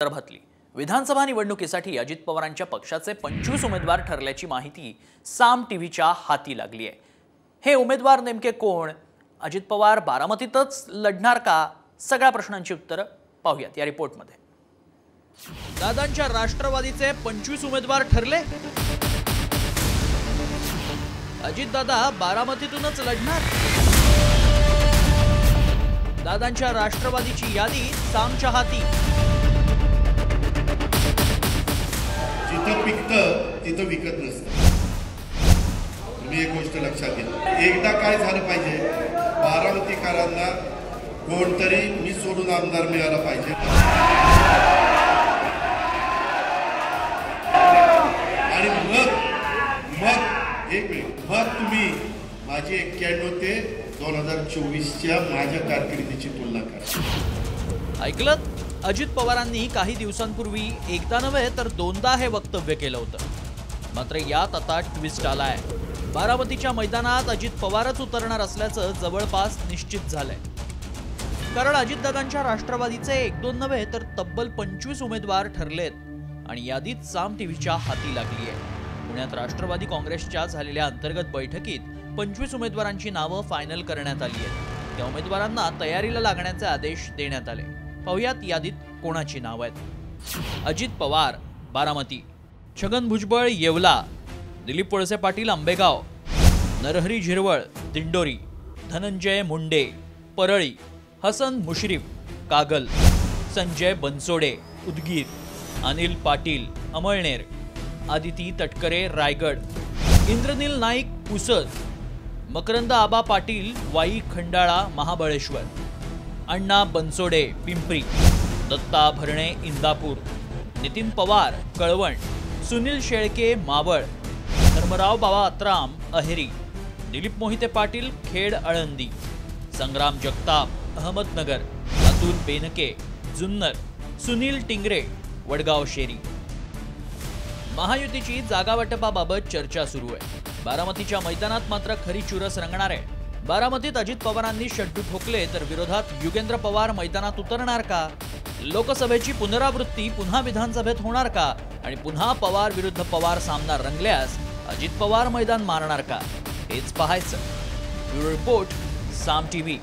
विदर्भातली विधानसभा निवडणुकीसाठी अजित पवारांच्या पक्षाचे 25 उमेदवार ठरल्याची माहिती साम टीव्हीच्या हाती लागली आहे। हे उमेदवार नेमके कोण? अजित पवार बारामतीतच लढणार का? सगळ्या प्रश्नांची उत्तरं पाहूयात या रिपोर्टमध्ये। दादांच्या राष्ट्रवादीचे 25 उमेदवार ठरले। अजित दादा बारामतीतूनच लढणार। दादांच्या राष्ट्रवादीची यादी सामच्या हाती। जिथं पिकतं तिथं विकत नसतं। तुम्ही एक गोष्ट लक्षात घ्या, एकदा काय झालं पाहिजे, बारामतीकरांना कोणतरी मी सोडून आमदार मिळाला पाहिजे आणि मग तुम्ही माझी 91 ते 2024च्या माझ्या कारकिर्दीची तुलना करा। ऐकलं? अजित पवारांनी काही दिवसांपूर्वी एकदा नव्हे तर दोनदा हे वक्तव्य केलं होतं। मात्र यात आता ट्विस्ट आलाय। बारामतीच्या मैदानात अजित पवारच उतरणार असल्याचं जवळपास निश्चित झालंय। कारण अजितदादांच्या राष्ट्रवादीचे 1-2 नव्हे तर तब्बल 25 उमेदवार ठरलेत आणि यादीत साम टीव्हीच्या हाती लागली आहे। पुण्यात राष्ट्रवादी काँग्रेसच्या झालेल्या अंतर्गत बैठकीत 25 उमेदवारांची नावं फायनल करण्यात आली आहेत। त्या उमेदवारांना तयारीला लागण्याचे आदेश देण्यात आले। पाहुयात यादीत कोणाची नाव आहेत। अजित पवार बारामती, छगन भुजबळ येवला, दिलीप वळसे पाटील आंबेगाव, नरहरी झिरवळ दिंडोरी, धनंजय मुंडे परळी, हसन मुश्रीफ कागल, संजय बनसोडे उदगीर, अनिल पाटील अमळनेर, आदिती तटकरे रायगड, इंद्रनील नाईक पुसद, मकरंद आबा पाटील वाई खंडाळा महाबळेश्वर, अण्णा बनसोडे पिंपरी, दत्ता भरणे इंदापूर, नितीन पवार कळवण, सुनील शेळके मावळ, धर्मराव बाबा अत्राम अहेरी, दिलीप मोहिते पाटील खेड आळंदी, संग्राम जगताप अहमदनगर, अतुल बेनके जुन्नर, सुनील टिंगरे वडगाव शेरी। महायुतीची जागा वाटपाबाबत चर्चा सुरू आहे। बारामतीच्या मैदानात मात्र खरी चुरस रंगणार आहे। बारामतीत अजित पवारांनी शड्डू ठोकले तर विरोधात युगेंद्र पवार मैदानात उतरणार का? लोकसभेची पुनरावृत्ती पुन्हा विधानसभेत होणार का? आणि पुन्हा पवार विरुद्ध पवार सामना रंगल्यास अजित पवार मैदान मारणार का? हेच पाहायचं। ब्युरो रिपोर्ट साम टीव्ही।